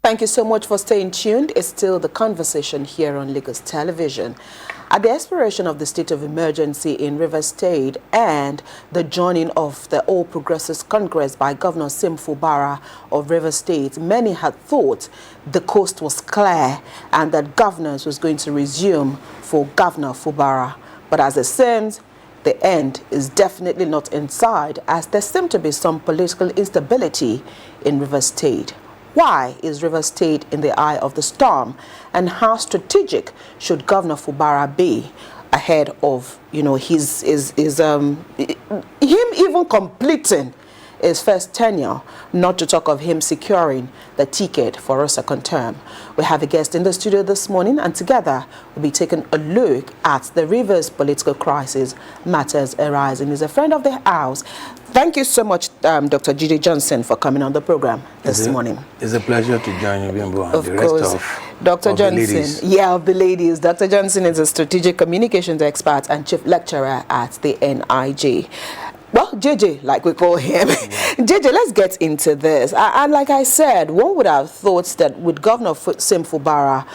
Thank you so much for staying tuned. It's still the conversation here on Lagos Television. At the expiration of the state of emergency in Rivers State and the joining of the All Progressives Congress by Governor Sim Fubara of Rivers State, many had thought the coast was clear and that governance was going to resume for Governor Fubara. But as it seems, the end is definitely not in sight, as there seems to be some political instability in Rivers State. Why is Rivers State in the eye of the storm, and how strategic should Governor Fubara be ahead of, him even completing his first tenure, not to talk of him securing the ticket for a second term? We have a guest in the studio this morning, and together we'll be taking a look at the Rivers political crisis matters arising. He's a friend of the house. Thank you so much, Dr. J.D. Johnson, for coming on the program this morning. It's a pleasure to join you, Bimbo, and the rest of Dr. Johnson. The ladies. Yeah, of the ladies. Dr. Johnson is a strategic communications expert and chief lecturer at the NIJ. Well, JJ, like we call him. Yeah. JJ, let's get into this. And like I said, one would have thought that with Governor Sim Fubara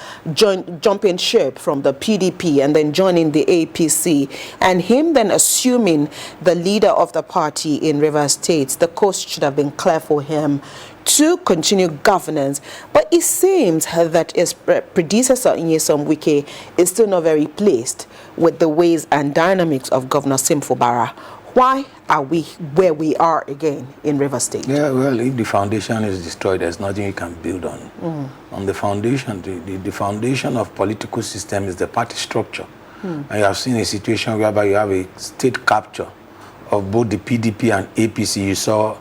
jumping ship from the PDP and then joining the APC, and him then assuming the leader of the party in Rivers State, the coast should have been clear for him to continue governance. But it seems that his predecessor, Nyesom Wike, is still not very pleased with the ways and dynamics of Governor Sim Fubara. Why are we where we are again in Rivers State? Yeah, well, if the foundation is destroyed, there's nothing you can build on. On the foundation, the foundation of political system is the party structure. And you have seen a situation whereby you have a state capture of both the PDP and APC. You saw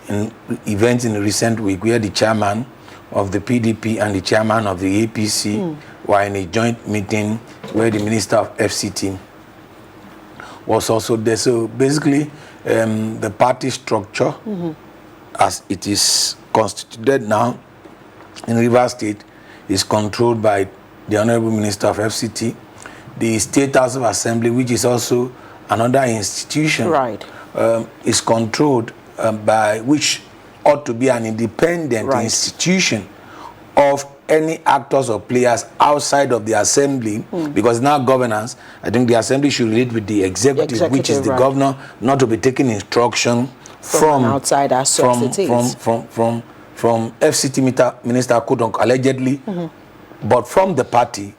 in events in the recent week where the chairman of the PDP and the chairman of the APC were in a joint meeting where the Minister of FCT was also there. So basically, the party structure, as it is constituted now in Rivers State, is controlled by the Honorable Minister of FCT. The State House of Assembly, which is also another institution, is controlled by, which ought to be an independent institution of any actors or players outside of the assembly, because now governance, I think the assembly should relate with the executive, which is the governor, not to be taking instruction from outside our from FCT Minister Kudonk, allegedly, but from the party.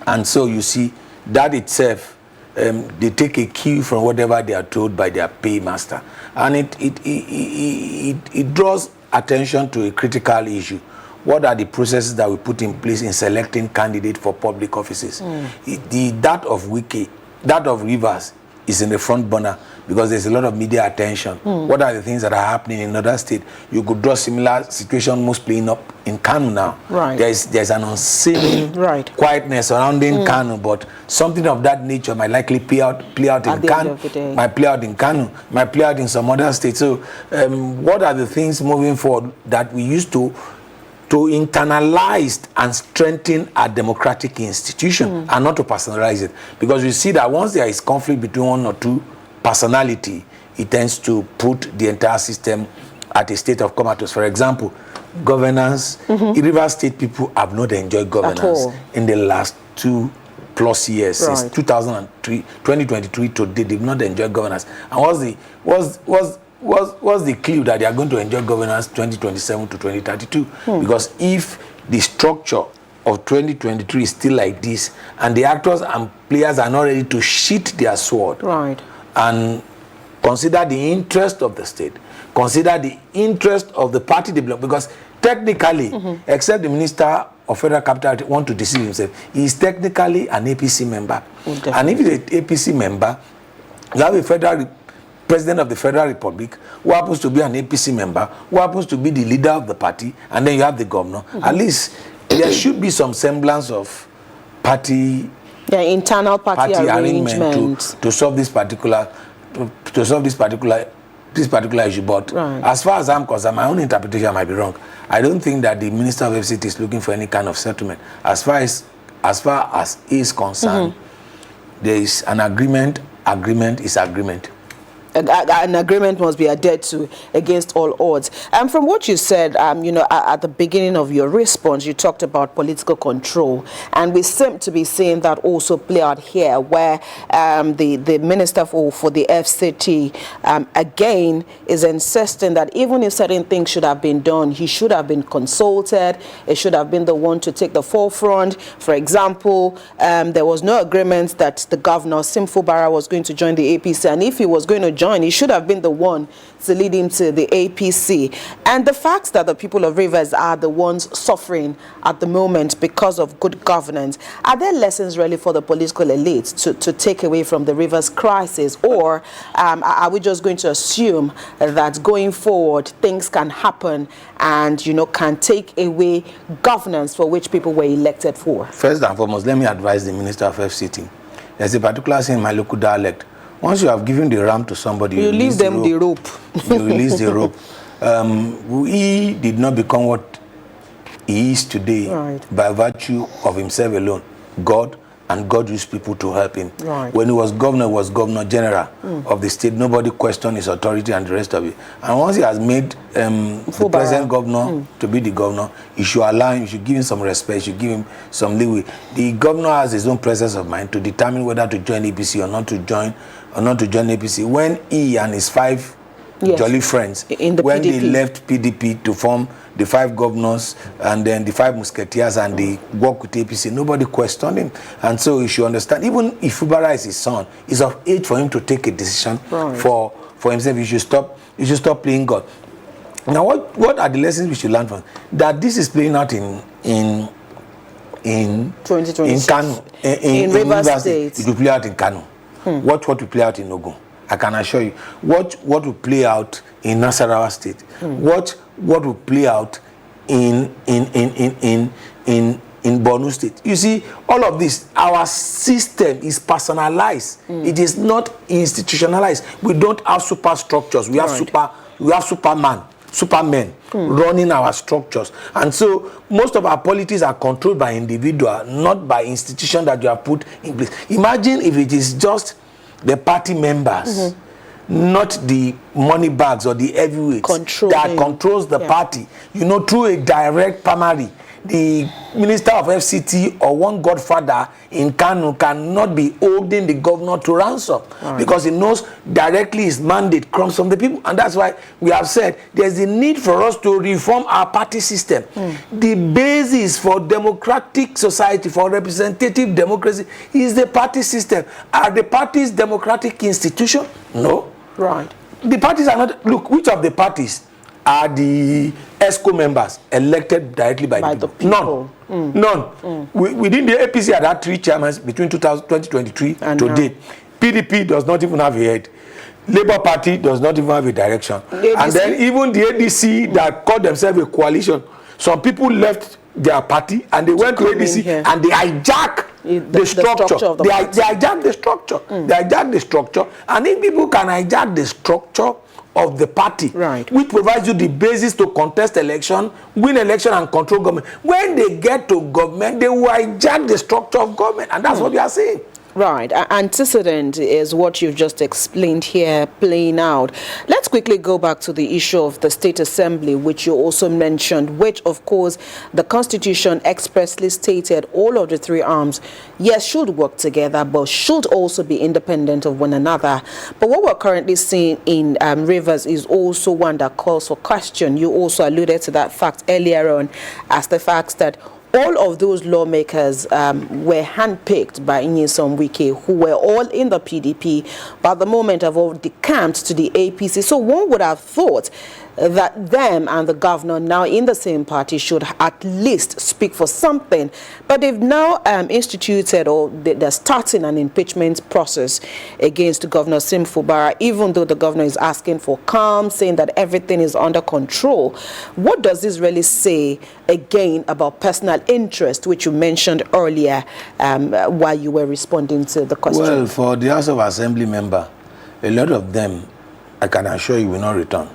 And so you see that itself, they take a cue from whatever they are told by their paymaster, and it draws attention to a critical issue. What are the processes that we put in place in selecting candidates for public offices? That of Wike, that of Rivers, is in the front burner because there's a lot of media attention. What are the things that are happening in other states? You could draw similar situation most playing up in Kanu now. There's an unseen quietness surrounding Kanu, but something of that nature might likely play out in Kanu, might play out in Kanu, might play out in some other states. So what are the things moving forward that we used to internalize and strengthen our democratic institution and not to personalize it? Because we see that once there is conflict between one or two personality, it tends to put the entire system at a state of comatose. For example, governance. Rivers State people have not enjoyed governance in the last 2+ years. Since 2023 to date, they've not enjoyed governance. And what's the clue that they are going to enjoy governance 2027 to 2032? Because if the structure of 2023 is still like this, and the actors and players are not ready to sheath their sword and consider the interest of the state, consider the interest of the party they belong, because technically, except the Minister of Federal Capital want to deceive himself, he is technically an APC member. And if he's an APC member, you have a federal President of the Federal Republic, who happens to be an APC member, who happens to be the leader of the party, and then you have the governor. At least there should be some semblance of party, internal party arrangement to solve this particular issue. But as far as I'm concerned, my own interpretation might be wrong. I don't think that the Minister of FCT is looking for any kind of settlement. As far as he is concerned, there is an agreement. Agreement is agreement. An agreement must be adhered to against all odds. And from what you said, at the beginning of your response, you talked about political control, and we seem to be seeing that also play out here, where the minister for the FCT again is insisting that even if certain things should have been done, he should have been consulted. It should have been the one to take the forefront. For example, there was no agreement that the governor Sim Fubara was going to join the APC, and if he was going to join, he should have been the one to lead him to the APC. And the fact that the people of Rivers are the ones suffering at the moment because of good governance, are there lessons really for the political elite to take away from the Rivers crisis, or are we just going to assume that going forward things can happen and can take away governance for which people were elected for? First and foremost, let me advise the Minister of FCT. There's a particular thing in my local dialect. Once you have given the ram to somebody, you leave them the rope. You release the rope. He did not become what he is today by virtue of himself alone. God, and God used people to help him. When he was governor general of the state. Nobody questioned his authority and the rest of it. And once he has made the present governor to be the governor, you should allow him, you should give him some respect, you should give him some leeway. The governor has his own presence of mind to determine whether to join APC or not to join APC. When he and his five jolly friends, when they left PDP to form the 5 governors and then the 5 musketeers, and they work with APC, nobody questioned him. And so you should understand, even if Fubara is his son, it's of age for him to take a decision for himself. You should stop playing God. Now, what are the lessons we should learn from that? This is playing out in 2026 in Kano, in Rivers State. It will play out in Kano. What will play out in Ogun? I can assure you. What will play out in Nasarawa State? What will play out in Borno State? You see, all of this, our system is personalized. It is not institutionalized. We don't have superstructures. We have supermen running our structures. And so most of our policies are controlled by individual, not by institution that you have put in place. Imagine if it is just the party members, not the money bags or the heavyweights that controls the party, through a direct primary. The minister of FCT or one godfather in Kano cannot be holding the governor to ransom because he knows directly his mandate comes from the people. And that's why we have said there's a need for us to reform our party system. The basis for democratic society, for representative democracy, is the party system. Are the parties democratic institution? No. The parties are not. Look, which of the parties are the ESCO members elected directly by the people? None. Within the APC, had had 3 chairmen between 2023 and to date. PDP does not even have a head. Labour Party does not even have a direction. And then even the ADC that called themselves a coalition, some people left their party and they went to ADC and they hijacked the structure. They hijacked the structure. They hijacked the structure. And if people can hijack the structure of the party, which provides you the basis to contest election, win election, and control government, when they get to government, they will hijack the structure of government. And that's what we are saying. Antecedent is what you've just explained here playing out. Let's quickly go back to the issue of the State Assembly, which you also mentioned, which of course the Constitution expressly stated all of the 3 arms, yes, should work together, but should also be independent of one another. But what we're currently seeing in Rivers is also one that calls for question. You also alluded to that fact earlier on, as the fact that all of those lawmakers were handpicked by Nyesom Wike, who were all in the PDP, but at the moment have all decamped to the APC. So one would have thought that them and the governor now in the same party should at least speak for something. But they've now instituted, or they're starting an impeachment process against Governor Sim Fubara, even though the governor is asking for calm, saying that everything is under control. What does this really say, again, about personal interest, which you mentioned earlier while you were responding to the question? Well, for the House of Assembly member, a lot of them, I can assure you, will not return.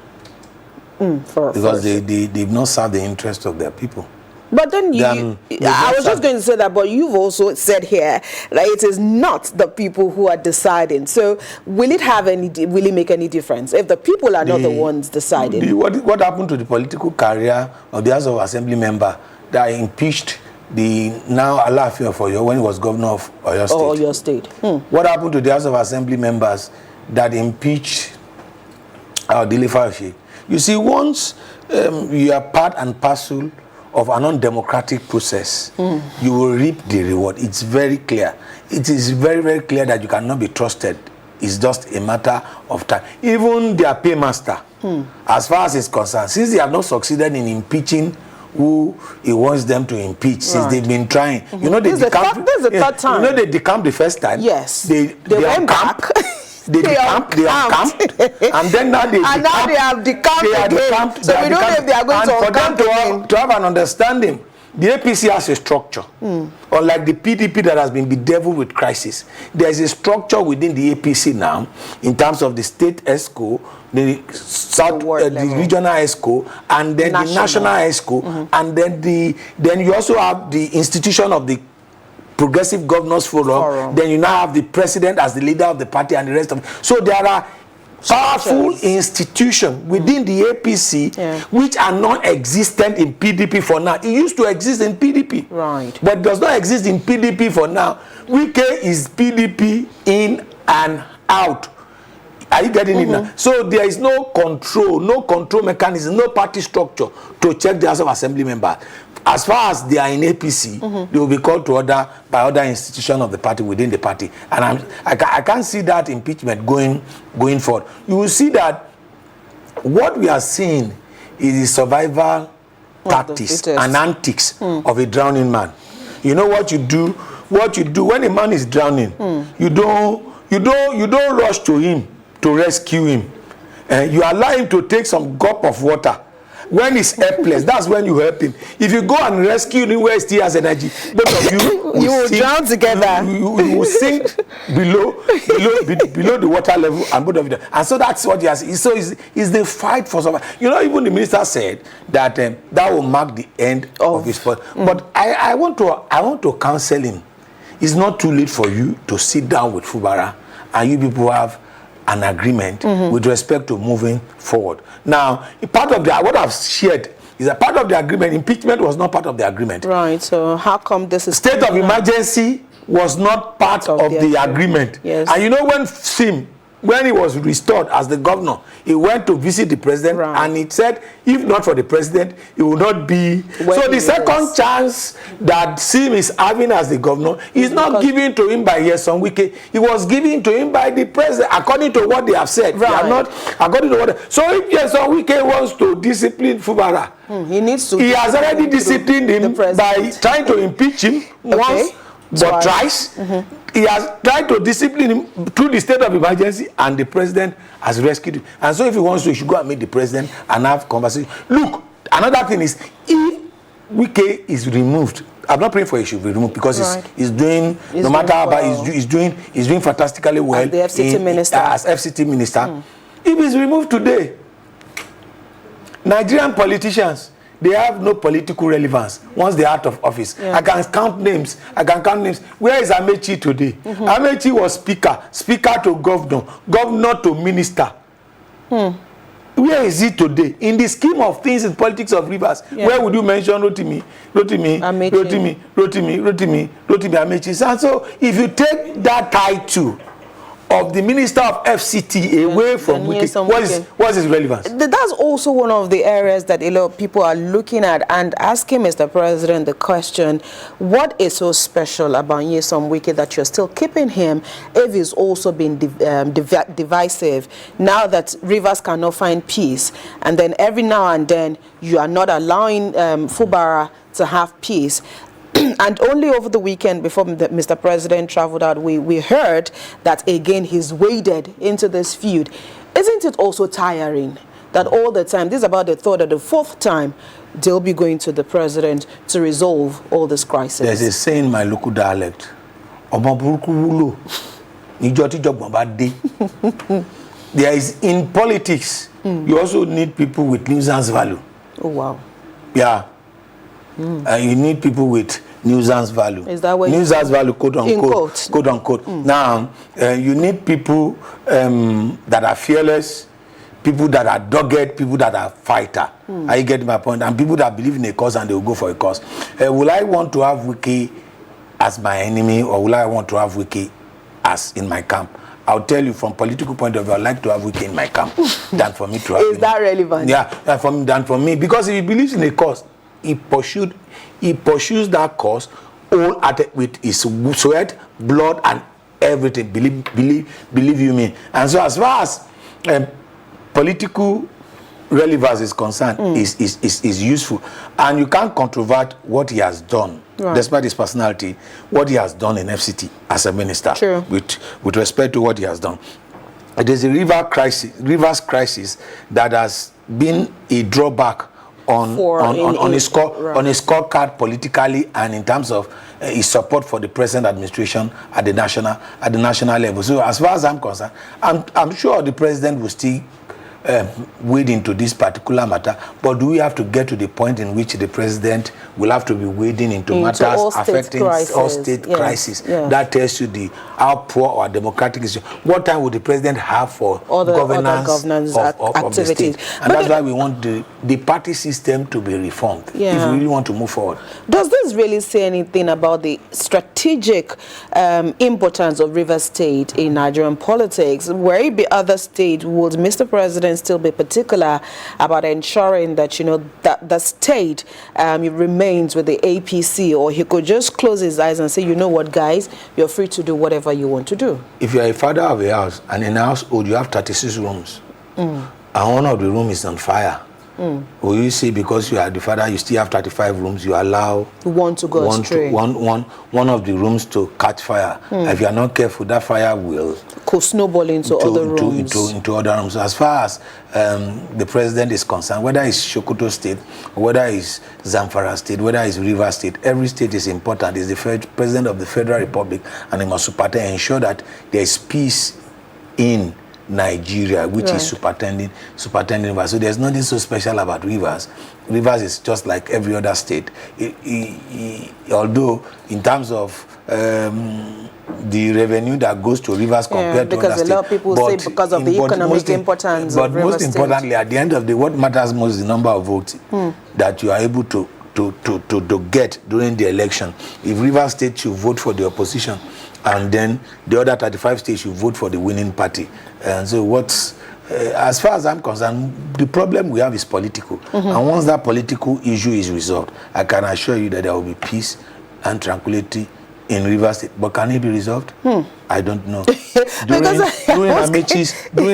Because they've not served the interest of their people. But then I was just going to say that, but you've also said here that it is not the people who are deciding. So will it make any difference if the people are not the ones deciding? What happened to the political career of the House of Assembly member that impeached the now Alaafin of Oyo when he was governor of Oyo State? Oh, Oyo State. What happened to the House of Assembly members that impeached Dele Fayose? You see, once you are part and parcel of an undemocratic process, you will reap the reward. It's very clear. It is very, very clear that you cannot be trusted. It's just a matter of time. Even their paymaster, as far as it's concerned, since they have not succeeded in impeaching who he wants them to impeach, since they've been trying. You know, this is the third time. You know, they decamped the first time. Yes. They went back. They decamped, and then now they have decamped again. So we don't know if they are going to camp again. To have an understanding, the APC has a structure. Unlike the PDP that has been bedeviled with crisis, there is a structure within the APC now in terms of the state ESCO, the the regional ESCO, and then the national ESCO, and then you also have the institution of the Progressive Governors Forum. Then you now have the president as the leader of the party and the rest of it. So there are powerful institutions within the APC which are non-existent in PDP for now. It used to exist in PDP, but does not exist in PDP for now. Wike is PDP in and out. Are you getting it now? So there is no control mechanism, no party structure to check the House of Assembly members. As far as they are in APC, they will be called to order by other institutions of the party within the party. And I can't see that impeachment going forward. You will see that what we are seeing is the survival tactics and antics of a drowning man. You know what you do? What you do when a man is drowning, you don't rush to him to rescue him. You allow him to take some gulp of water. When he's helpless, that's when you help him. If you go and rescue him where he still has energy, both of you will drown together. You will sink below the water level, and both of you. And so that's what he has. So is the fight for survival. You know, even the minister said that that will mark the end of his fight. But I want to counsel him. It's not too late for you to sit down with Fubara, and you people have an agreement with respect to moving forward. Now, part of what I've shared is a part of the agreement. Impeachment was not part of the agreement. Right. So how come this is state of emergency was not part of the agreement? Yes. And you know, when he was restored as the governor, he went to visit the president, and he said, if not for the president, he would not be. So the second chance that Sim is having as the governor is not given to him by Nyesom Wike. It was given to him by the president, according to what they have said. They are not according to what. So if Nyesom Wike wants to discipline Fubara, he needs to. He has already disciplined him by trying to impeach him once, but twice. He has tried to discipline him through the state of emergency, and the president has rescued him. And so if he wants to, he should go and meet the president and have conversation. Look, another thing is, if Wike is removed, I'm not praying for he should be removed, because he's doing, no matter how bad, he's doing fantastically well as the FCT minister. As FCT minister. If he's removed today, Nigerian politicians, they have no political relevance once they're out of office. I can count names. Where is Amechi today? Amechi was speaker to governor to minister. Where is he today? In the scheme of things in politics of Rivers, where would you mention Rotimi, Amechi? And so if you take that title of the minister of FCT away from Wike, what is his relevance? That's also one of the areas that a lot of people are looking at and asking Mr. President the question, what is so special about Nyesom Wike that you're still keeping him if he's also been divisive now that Rivers cannot find peace, and then every now and then you are not allowing Fubara to have peace? And only over the weekend, before Mr. President traveled out, we heard that again he's waded into this feud. Isn't it also tiring that all the time, this is about the third or the fourth time, they'll be going to the president to resolve all this crisis? There's a saying in my local dialect, there is, in politics, you also need people with nuisance value. Oh, wow. Yeah. You need people with nuisance value. Is that what nuisance value, quote unquote? Quote. Quote unquote. Now, you need people that are fearless, people that are dogged, people that are fighter. Are you getting my point? And people that believe in a cause and they will go for a cause. Will I want to have Wiki as my enemy, or will I want to have Wiki as in my camp? I'll tell you, from political point of view, I'd like to have Wiki in my camp than for me to have. Is that relevant? Yeah, than for me, because if he believes in a cause, he pursues that cause all at it with his sweat, blood, and everything. Believe you me. And so, as far as political relevance is concerned, is useful, and you can't controvert what he has done, despite his personality, what he has done in FCT as a minister. True. With respect to what he has done. It is a rivers crisis that has been a drawback on his scorecard politically, and in terms of his support for the present administration at the national level. So, as far as I'm concerned, I'm sure the president will still wade into this particular matter, but do we have to get to the point in which the president will have to be wading into matters affecting all state crisis? That tells you how poor our democratic is. What time would the president have for governance of the state? And that's why we want the party system to be reformed if we really want to move forward. Does this really say anything about the strategic importance of Rivers State in Nigerian politics? Where it be other states, would Mr. President still be particular about ensuring that, that the state remains with the APC, or he could just close his eyes and say, you know what, guys, you're free to do whatever you want to do? If you're a father of a house, and in a household you have 36 rooms, and one of the rooms is on fire, will you say because you are the father, you still have 35 rooms, you allow one of the rooms to catch fire? If you are not careful, that fire will snowball into other rooms. Into other rooms. As far as the president is concerned, whether it's Sokoto State, whether it's Zamfara State, whether it's Rivers State, every state is important. He's the president of the Federal Republic, and he must ensure that there is peace in Nigeria, which is superintending Rivers. So there's nothing so special about Rivers. Rivers is just like every other state. Although in terms of the revenue that goes to Rivers compared to other states, because a lot of people say because of the economic importance of Rivers State. But most importantly, at the end of the day, what matters most is the number of votes that you are able to get during the election. If Rivers State should vote for the opposition, and then the other 35 states should vote for the winning party. And so as far as I'm concerned, the problem we have is political. And once that political issue is resolved, I can assure you that there will be peace and tranquility in Rivers State. But can it be resolved? I don't know. During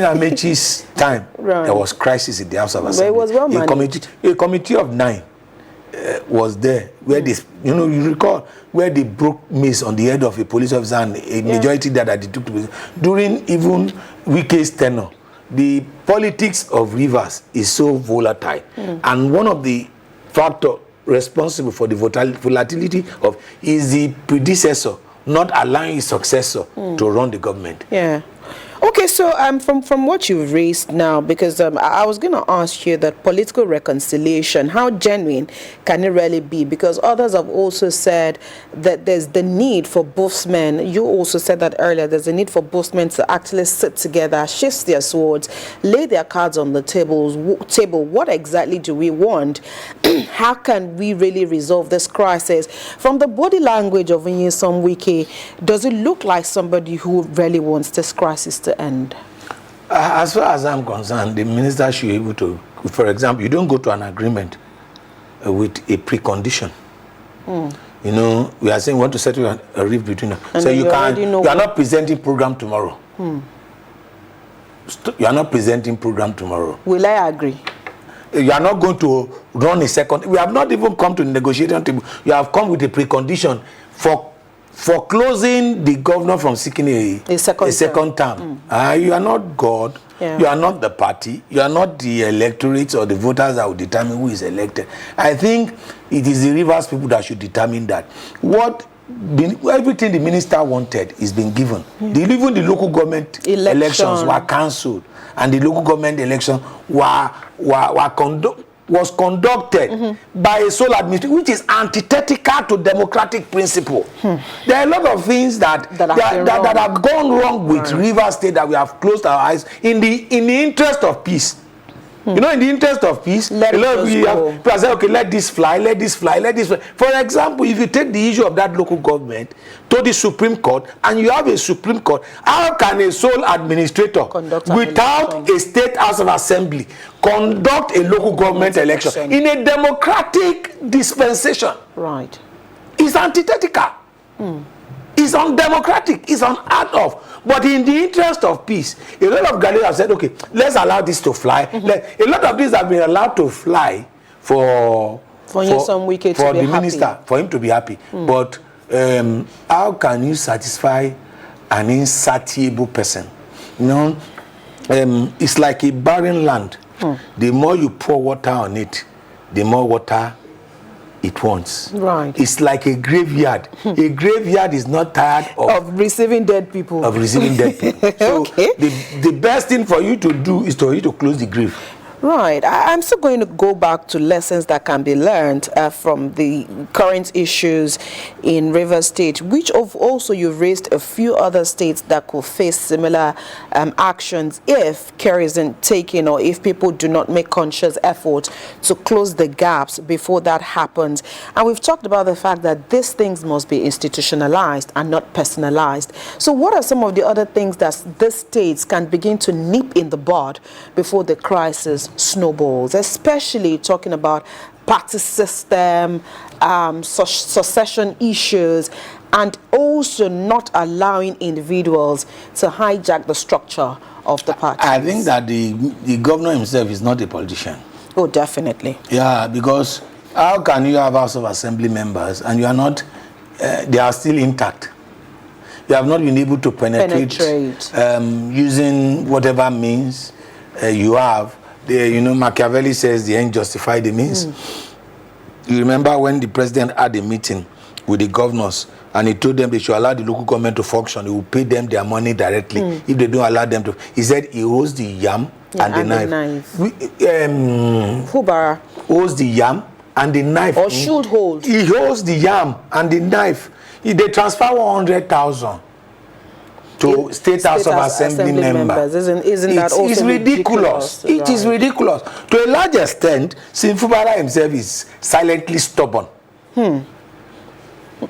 Amechi's time, there was crisis in the House of Assembly. It was well managed. A committee of 9 was there where you recall where they broke mace on the head of a police officer, and a majority that they took to prison. During even Wike's tenure, the politics of Rivers is so volatile, and one of the factors responsible for the volatility of is the predecessor not allowing his successor to run the government. Okay, so from what you've raised now, because I was going to ask you that political reconciliation, how genuine can it really be? Because others have also said that there's the need for both men. You also said that earlier. There's a need for both men to actually sit together, shift their swords, lay their cards on the table. What exactly do we want? How can we really resolve this crisis? From the body language of Nyesom Wike, does it look like somebody who really wants this crisis to end? As far as I'm concerned, the minister should be able to, for example, you don't go to an agreement with a precondition. We are saying we want to settle a rift between them. So you are not presenting program tomorrow. You are not presenting program tomorrow. Will I agree? You are not going to run a second. We have not even come to the negotiation table. You have come with a precondition for closing the governor from seeking a second term. You are not God. You are not the party. You are not the electorate or the voters that will determine who is elected. I think it is the Rivers people that should determine that. Everything the minister wanted is being given. Even the local government elections were cancelled, and the local government elections were was conducted by a sole administrator, which is antithetical to democratic principle. There are a lot of things that have gone wrong with Rivers State that we have closed our eyes in the interest of peace. You know, in the interest of peace, a lot of people say, okay, let this fly, let this fly, let this fly. For example, if you take the issue of that local government to the Supreme Court, and you have a Supreme Court, how can a sole administrator, without a state house of assembly, conduct a local government election in a democratic dispensation? Right. It's antithetical. It's undemocratic. It's unheard of. But in the interest of peace, a lot of Ghanaians have said, okay, let's allow this to fly. A lot of these have been allowed to fly for the minister, for him to be happy. But how can you satisfy an insatiable person? You know, it's like a barren land. The more you pour water on it, the more water it wants. Right. It's like a graveyard. A graveyard is not tired of receiving dead people. So Okay. the best thing for you to do is for you to close the grave. Right. I'm still going to go back to lessons that can be learned from the current issues in Rivers State, which also you've raised a few other states that could face similar actions if care isn't taken, or if people do not make conscious effort to close the gaps before that happens. And we've talked about the fact that these things must be institutionalized and not personalized. So what are some of the other things that these states can begin to nip in the bud before the crisis snowballs, especially talking about party system, succession issues, and also not allowing individuals to hijack the structure of the party? I think that the governor himself is not a politician. Oh, definitely. Yeah, because how can you have House of Assembly members and you are not, they are still intact? You have not been able to penetrate. Using whatever means you have. You know, Machiavelli says the end justify the means. You remember when the president had a meeting with the governors and he told them they should allow the local government to function. He will pay them their money directly if they don't allow them to. He said he holds the yam and the knife. Fubara holds the yam and the knife. Or should hold. He holds the yam and the knife. They transfer 100,000 to State House of Assembly members. Isn't that also it's ridiculous? Right. It is ridiculous. To a large extent, Sinfubara himself is silently stubborn.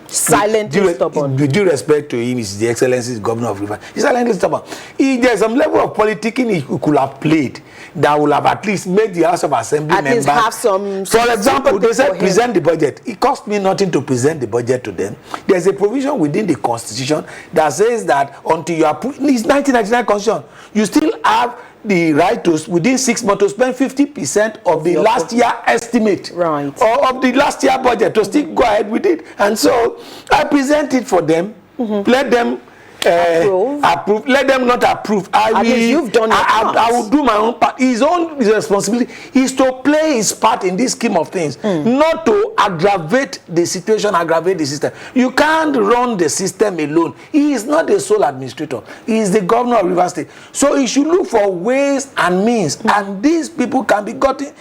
Silently stubborn. With due respect to him, he's the Excellency's governor of Rivers. He's silently stubborn. There's some level of politicking he could have played that will have at least made the House of Assembly members. Have some. For example, they said present the budget. It cost me nothing to present the budget to them. There's a provision within the Constitution that says that until you approve, it's 1999 Constitution, you still have the right to, within 6 months, to spend 50% of the last year estimate, right, or of the last year budget, to still go ahead with it. And so I present it for them. Let them approve. Let them not approve. You've done your part. I will do my own part. His own responsibility is to play his part in this scheme of things, not to aggravate the situation, aggravate the system. You can't run the system alone. He is not the sole administrator. He is the governor of Rivers State. So he should look for ways and means, and these people can be gotten.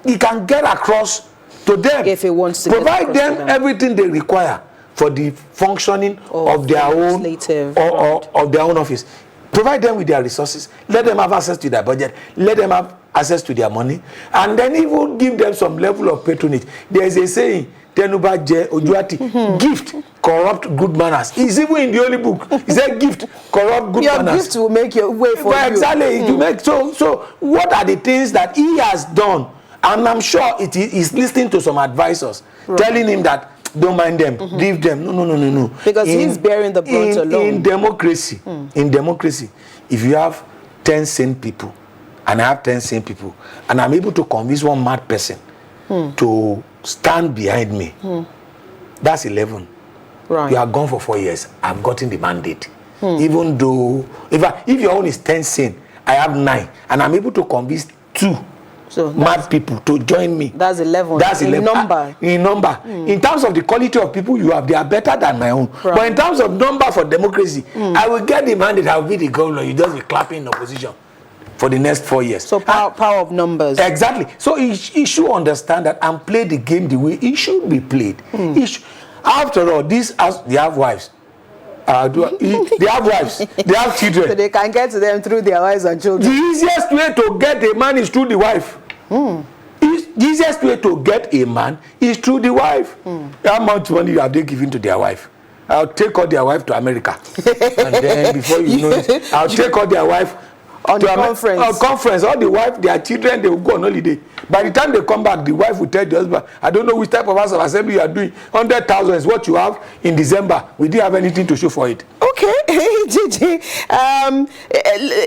He can get across to them if he wants to provide them everything they require for the functioning of their own of their own office. Provide them with their resources. Let them have access to their budget. Let them have access to their money, and then even give them some level of patronage. There is a saying, Tenuba Je Ojuati, gift corrupt good manners. It's even in the Holy Book. He said gift corrupt good manners. Your gift will make your way for you. Exactly. To make so what are the things that he has done? And I'm sure he's listening to some advisors telling him that don't mind them, leave them. No. Because he's bearing the brunt alone. In democracy, if you have 10 sane people, and I have 10 sane people, and I'm able to convince one mad person to stand behind me, that's 11. Right. You are gone for 4 years. I've gotten the mandate. Even though, if your own is 10 sane, I have 9, and I'm able to convince 2 mad people to join me. That's 11. That's 11. In number. In terms of the quality of people you have, they are better than my own. Right. But in terms of number for democracy, I will get the mandate. I will be the governor. You just be clapping in opposition. for the next 4 years. So power of numbers. Exactly. So he should understand that and play the game the way it should be played. After all, they have wives. They have wives. They have children. So they can get to them through their wives and children. The easiest way to get a man is through the wife. The easiest way to get a man is through the wife. How much money have they given to their wife? I'll take all their wife to America. And then before you know it, I'll take all their wife on the conference. All the wife, their children, they will go on holiday. By the time they come back, the wife will tell the husband, I don't know which type of house of assembly you are doing. 100,000 is what you have in December. We didn't have anything to show for it. Okay, Gigi.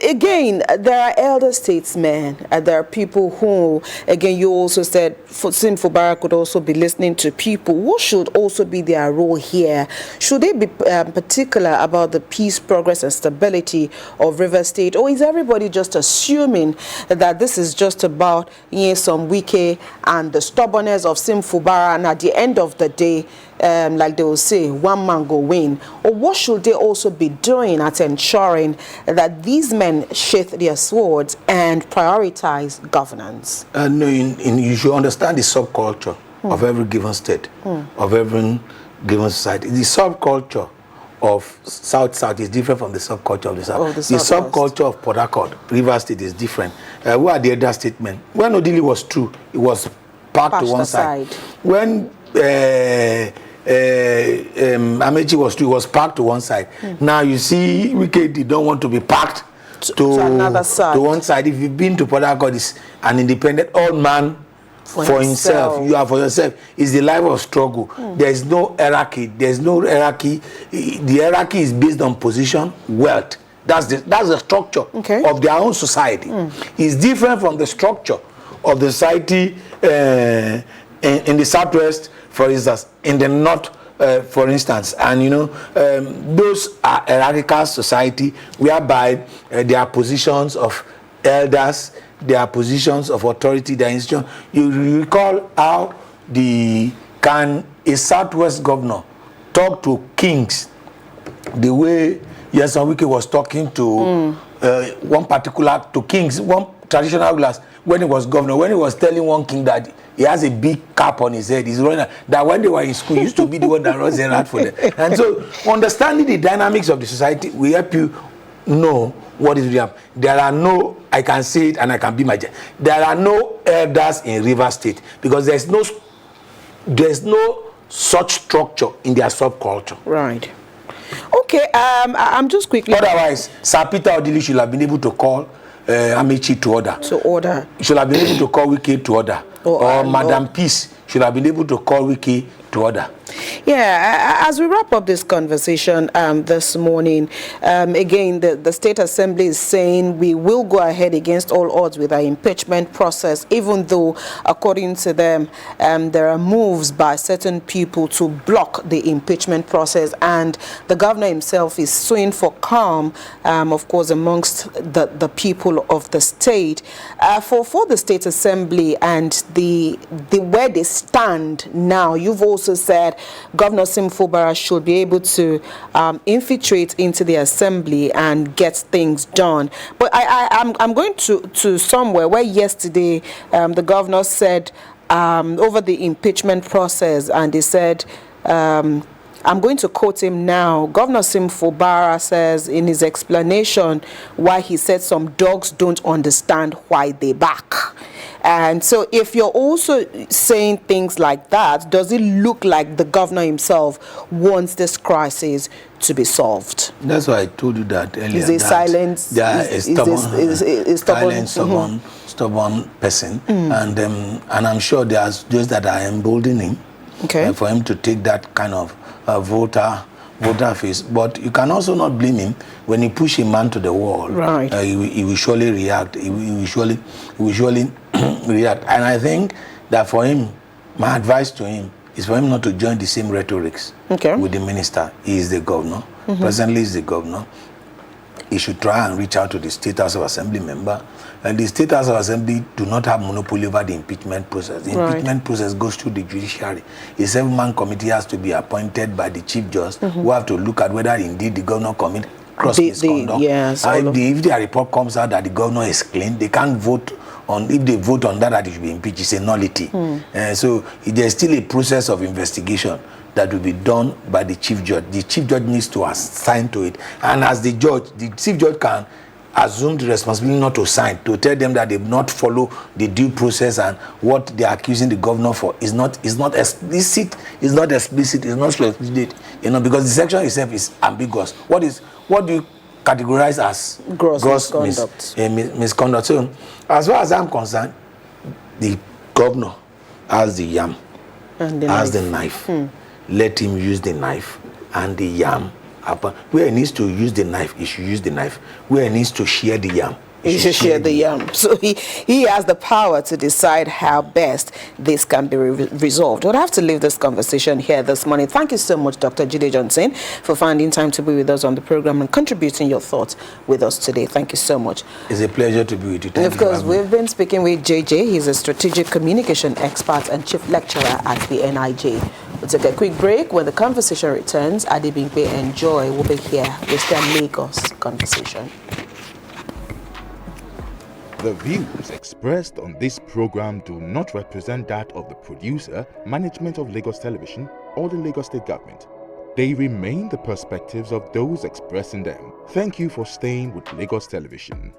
Again, there are elder statesmen. There are people who, again, you also said, Sim Fubara could also be listening to people. What should also be their role here? Should they be particular about the peace, progress, and stability of River State? Or is everybody just assuming that this is just about some wiki and the stubbornness of Sim Fubara, and at the end of the day, like they will say, one man go win? Or what should they also be doing at ensuring that these men sheath their swords and prioritize governance? No, you should understand the subculture of every given state, of every given society. The subculture of South is different from the subculture of the South. The subculture of Port Harcourt, River State, is different. Who are the other statements? When Odili was true, it was parked to one side. When Amechi was true, it was parked to one side. Now you see, Wikedi don't want to be parked to another side. To one side. If you've been to Port Harcourt, it's an independent old man for himself. You are for yourself. It's the life of struggle. There is no hierarchy. There's no hierarchy. The hierarchy is based on position, wealth. That's the structure of their own society. It's different from the structure of the society in the Southwest, for instance, in the North, for instance. And those are hierarchical society whereby there are positions of elders, there are positions of authority, their institution. You recall how a Southwest governor talk to kings the way Yeson Wike was talking to one traditional rulers when he was governor, when he was telling one king that he has a big cap on his head, he's running, that when they were in school, he used to be the one that runs around for them. And so, understanding the dynamics of the society will help you know what is real. There are no, I can say it and I can be my judge. There are no elders in River State because there's no such structure in their subculture. Right. Okay. I'm just quickly. Otherwise, Sir Peter Odili should have been able to call Amechi to order. He should have been able to call Wike to order. Or Madam Peace should have been able to call Wike to order. Yeah, as we wrap up this conversation this morning, again, the State Assembly is saying we will go ahead against all odds with our impeachment process, even though, according to them, there are moves by certain people to block the impeachment process, and the governor himself is suing for calm, of course, amongst the people of the state. For the State Assembly and the where they stand now, you've also said Governor Sim Fubara should be able to infiltrate into the assembly and get things done. But I'm going to somewhere where yesterday the governor said over the impeachment process, and he said, I'm going to quote him now. Governor Sim Fubara says in his explanation why he said some dogs don't understand why they bark. And so if you're also saying things like that, does it look like the governor himself wants this crisis to be solved? That's why I told you that earlier. Is a silence? Stubborn person, and I'm sure there's those that are emboldening for him to take that kind of voter face. But you can also not blame him when you push a man to the wall. Right. He will surely react. He will surely react. And I think that for him, my advice to him is for him not to join the same rhetorics with the minister. He is the governor. Presently, he's the governor. He should try and reach out to the State House of Assembly member. And the State House of Assembly do not have monopoly over the impeachment process. The impeachment process goes through the judiciary. A 7-man committee has to be appointed by the Chief Justice, who have to look at whether indeed the governor committed gross misconduct. Yes, And if their report comes out that the governor is clean, they can't vote on. If they vote on that, it should be impeached. It's a nullity. So there's still a process of investigation that will be done by the chief judge. The chief judge needs to assign to it, and as the judge, the chief judge can assume the responsibility not to sign, to tell them that they will not follow the due process, and what they are accusing the governor for is not explicit, is not explicit, is not so explicit, because the section itself is ambiguous. What do you categorize as gross misconduct? Misconduct. So as far as I'm concerned, the governor has the yam, and has the knife. Let him use the knife and the yam. Where he needs to use the knife, he should use the knife. Where he needs to share the yam, he should share the yam. So he has the power to decide how best this can be resolved. We'll have to leave this conversation here this morning. Thank you so much, Dr. Jide Johnson, for finding time to be with us on the program and contributing your thoughts with us today. Thank you so much. It's a pleasure to be with you. And of course, we've been speaking with JJ. He's a strategic communication expert and chief lecturer at the NIJ. We'll take a quick break. When the conversation returns, Adibimpe and Joy will be here with their Lagos conversation. The views expressed on this program do not represent that of the producer, management of Lagos Television, or the Lagos State Government. They remain the perspectives of those expressing them. Thank you for staying with Lagos Television.